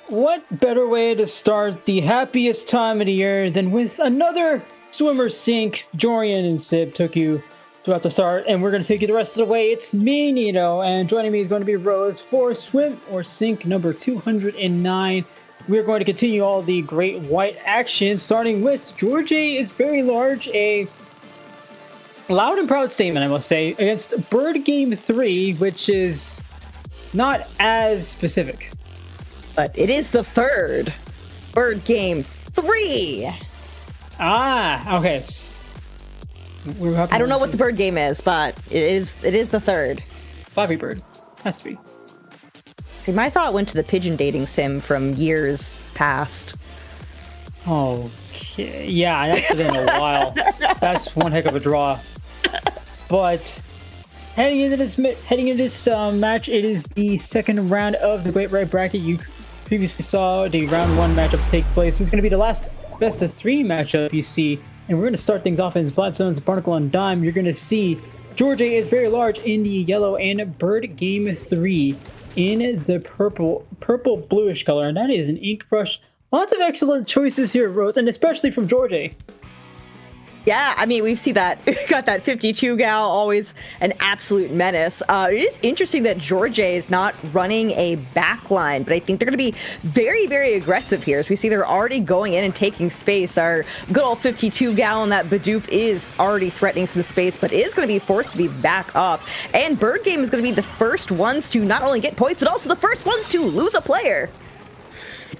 what better way to start the happiest time of the year than with another swimmer sink? Jorian and Sib took you throughout the start, and we're going to take you the rest of the way. It's me, Nino, and joining me is going to be Rose for swim or sink number 209. We're going to continue all the great white action, starting with Jorjay is very large, a loud and proud statement, I must say, against Bird Game 3, which is not as specific. But it is the third Bird Game 3. Ah, okay. I don't know what the bird game is, but it is the third. Flappy Bird. Has to be. See, my thought went to the pigeon dating sim from years past. Okay. Yeah, that's been a while. That's one heck of a draw. But heading into this match, it is the second round of the Great Red Bracket. You previously saw the round one matchups take place. This is going to be the last best of three matchup you see, and we're going to start things off in Flat Zones, Barnacle, and Dime. You're going to see Jorjay is very large in the yellow and Bird Game 3 in the purple bluish color, and that is an ink brush. Lots of excellent choices here, Rose, and especially from Jorjay. Yeah, I mean, we've seen that. We've got that 52 gal, always an absolute menace. It is interesting that Jorjay is not running a backline, but I think they're going to be very, very aggressive here. As we see, they're already going in and taking space. Our good old 52 gal on that Bidoof is already threatening some space, but is going to be forced to be back up. And Bird Game is going to be the first ones to not only get points, but also the first ones to lose a player.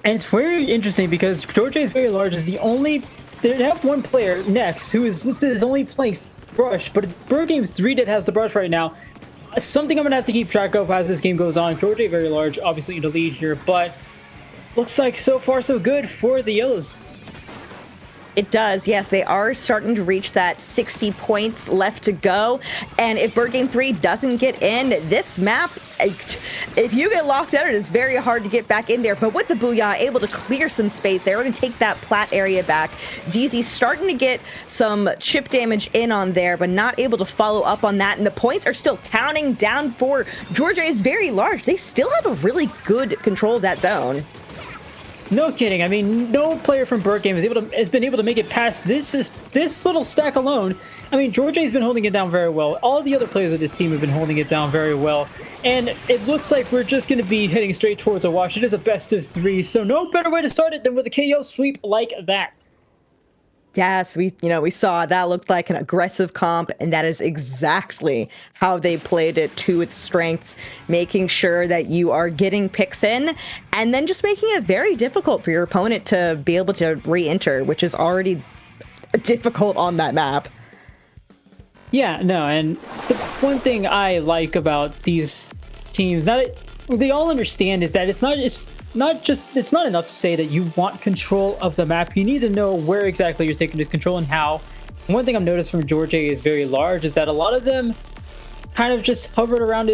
And it's very interesting because Jorjay is very large. Is the only... They have one player next who is listed as only playing brush, but it's Bird Game 3 that has the brush right now. Something I'm going to have to keep track of as this game goes on. Jorjay very large, obviously in the lead here, but looks like so far so good for the Yellows. It does, yes. They are starting to reach that 60 points left to go. And if Bird Game 3 doesn't get in, this map, if you get locked out, it is very hard to get back in there. But with the Booyah, able to clear some space, they're going to take that plat area back. DZ starting to get some chip damage in on there, but not able to follow up on that. And the points are still counting down for Jorjay is very large. They still have a really good control of that zone. No kidding. I mean, no player from Bird Game has been able to make it past this little stack alone. I mean, Jorjay's been holding it down very well. All the other players of this team have been holding it down very well. And it looks like we're just going to be heading straight towards a wash. It is a best of three, so no better way to start it than with a KO sweep like that. Yes, we saw that looked like an aggressive comp, and that is exactly how they played it to its strengths, making sure that you are getting picks in, and then just making it very difficult for your opponent to be able to re-enter, which is already difficult on that map. Yeah, no, and the one thing I like about these teams, now that they all understand, is that it's not enough to say that you want control of the map. You need to know where exactly you're taking this control and how. One thing I've noticed from Jorjay is very large is that a lot of them kind of just hovered around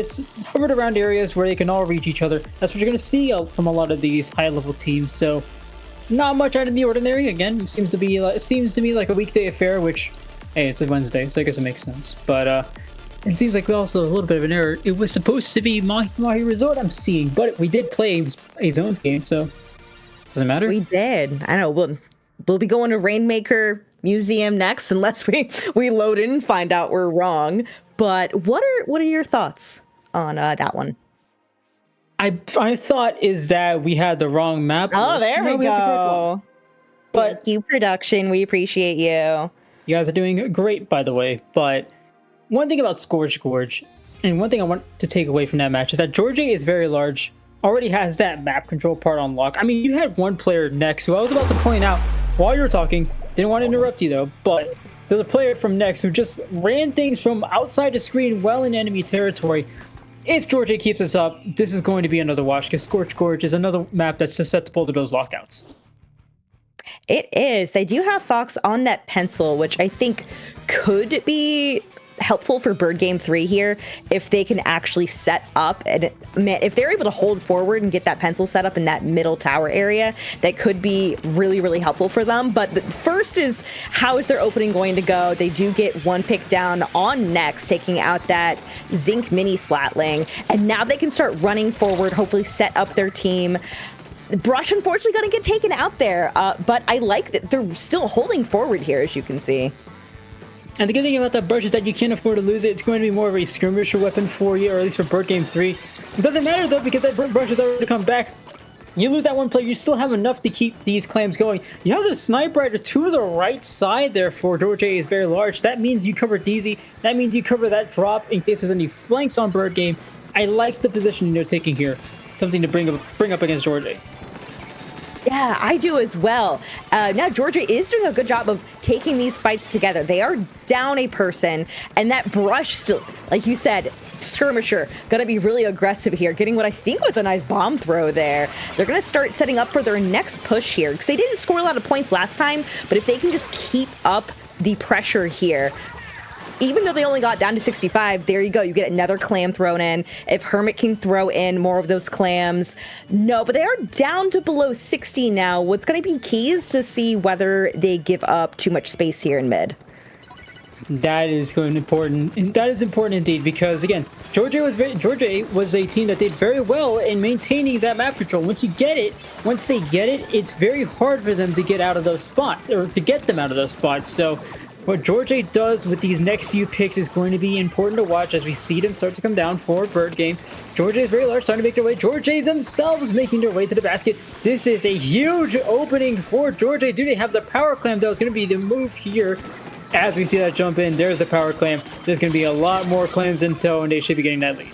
areas where they can all reach each other. That's what you're going to see from a lot of these high-level teams. So not much out of the ordinary. Again, it seems to me like a weekday affair, which, hey, it's a Wednesday, so I guess it makes sense. But it seems like we also a little bit of an error. It was supposed to be Mahi Resort I'm seeing, but we did play a Zones game, so doesn't matter. We did. I know. We'll be going to Rainmaker Museum next, unless we load in and find out we're wrong. But what are your thoughts on that one? I thought is that we had the wrong map. Oh, there we go. But thank you, production. We appreciate you. You guys are doing great, by the way. But one thing about Gorge, and one thing I want to take away from that match is that Jorjay is very large, already has that map control part on lock. I mean, you had one player next who I was about to point out while you were talking, didn't want to interrupt you though, but there's a player from next who just ran things from outside the screen well in enemy territory. If Jorjay keeps this up, this is going to be another wash, because Scorch Gorge is another map that's susceptible to those lockouts. It is. They do have Fox on that pencil, which I think could be helpful for Bird Game 3 here if they can actually set up, and if they're able to hold forward and get that pencil set up in that middle tower area, that could be really, really helpful for them. But the first is, how is their opening going to go? They do get one pick down on next, taking out that Zinc mini Splatling, and now they can start running forward, hopefully set up their team. Brush, unfortunately, going to get taken out there, but I like that they're still holding forward here, as you can see. And the good thing about that Brush is that you can't afford to lose it. It's going to be more of a skirmisher weapon for you, or at least for Bird Game 3. It doesn't matter, though, because that Brush has already come back. You lose that one player, you still have enough to keep these clams going. You have the Sniper Rider to the right side there for Jorjay is very large. That means you cover DZ. That means you cover that drop in case there's any flanks on Bird Game. I like the position you're taking here. Something to bring up against Jorjay. Yeah, I do as well. Now, Jorjay is doing a good job of taking these fights together. They are down a person, and that Brush still, like you said, skirmisher, gonna be really aggressive here, getting what I think was a nice bomb throw there. They're gonna start setting up for their next push here, because they didn't score a lot of points last time, but if they can just keep up the pressure here, even though they only got down to 65, there you go. You get another clam thrown in. If Hermit can throw in more of those clams. No, but they are down to below 60 now. What's going to be key is to see whether they give up too much space here in mid. That is important. That is important indeed, because again, Jorjay was a team that did very well in maintaining that map control. Once they get it, it's very hard for them to get out of those spots, or to get them out of those spots. So what Jorjay does with these next few picks is going to be important to watch as we see them start to come down for Bird Game. Jorjay is very large, starting to make their way. Jorjay themselves making their way to the basket. This is a huge opening for Jorjay. Do they have the power clam, though? It's going to be the move here. As we see that jump in, there's the power clam. There's going to be a lot more clams in tow, and they should be getting that lead.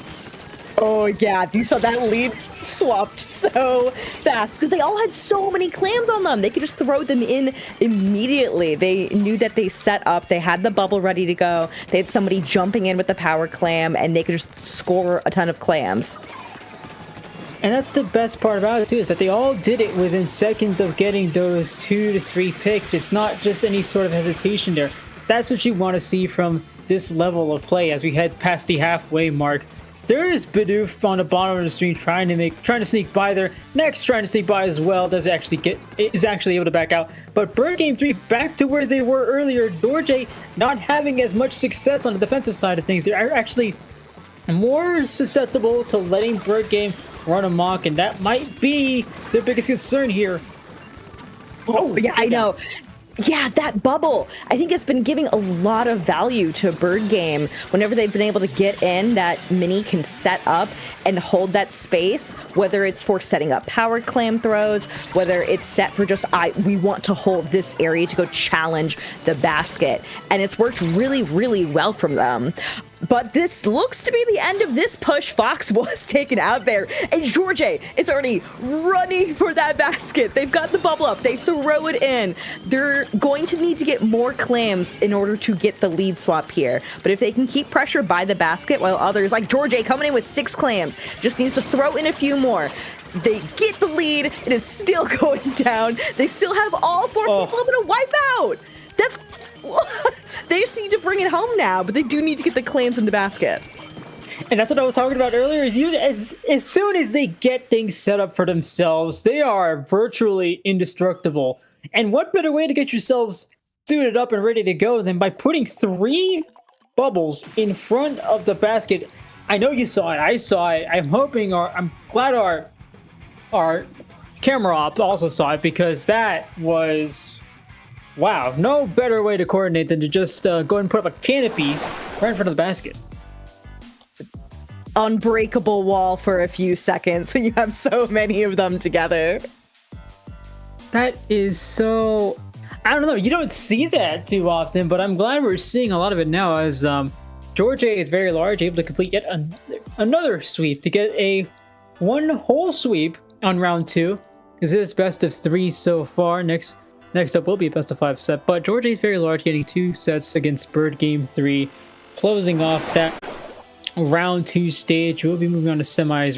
Oh, yeah. You saw that lead swapped so fast because they all had so many clams on them. They could just throw them in immediately. They knew that they set up. They had the bubble ready to go. They had somebody jumping in with the power clam, and they could just score a ton of clams. And that's the best part about it, too, is that they all did it within seconds of getting those 2 to 3 picks. It's not just any sort of hesitation there. That's what you want to see from this level of play as we head past the halfway mark. There is Bidoof on the bottom of the screen trying to sneak by there. Next trying to sneak by as well. Is actually able to back out. But Bird Game 3 back to where they were earlier. Jorjay not having as much success on the defensive side of things. They're actually more susceptible to letting Bird Game run amok, and that might be their biggest concern here. Oh, yeah, I know. Yeah, that bubble. I think it's been giving a lot of value to Bird Game. Whenever they've been able to get in, that Mini can set up and hold that space, whether it's for setting up power clam throws, whether it's set for just, we want to hold this area to go challenge the basket. And it's worked really, really well from them. But this looks to be the end of this push. Fox was taken out there, and Jorjay is already running for that basket. They've got the bubble up. They throw it in. They're going to need to get more clams in order to get the lead swap here. But if they can keep pressure by the basket, while others like Jorjay coming in with 6 clams, just needs to throw in a few more. They get the lead. It is still going down. They still have all 4 people I'm going to wipe out. That's... They just need to bring it home now, but they do need to get the clams in the basket. And that's what I was talking about earlier. As soon as they get things set up for themselves, they are virtually indestructible. And what better way to get yourselves suited up and ready to go than by putting 3 bubbles in front of the basket? I know you saw it. I saw it. I'm glad our camera op also saw it, because that was... Wow, no better way to coordinate than to just go ahead and put up a canopy right in front of the basket. It's an unbreakable wall for a few seconds when you have so many of them together. That is so... I don't know, you don't see that too often, but I'm glad we're seeing a lot of it now, as Jorjay is very large, able to complete yet another sweep to get a 1 whole sweep on round 2. This is best of 3 so far. Next up will be a best of 5 set, but Jorjay is very large, getting 2 sets against Bird Game 3, closing off that round 2 stage. We'll be moving on to semis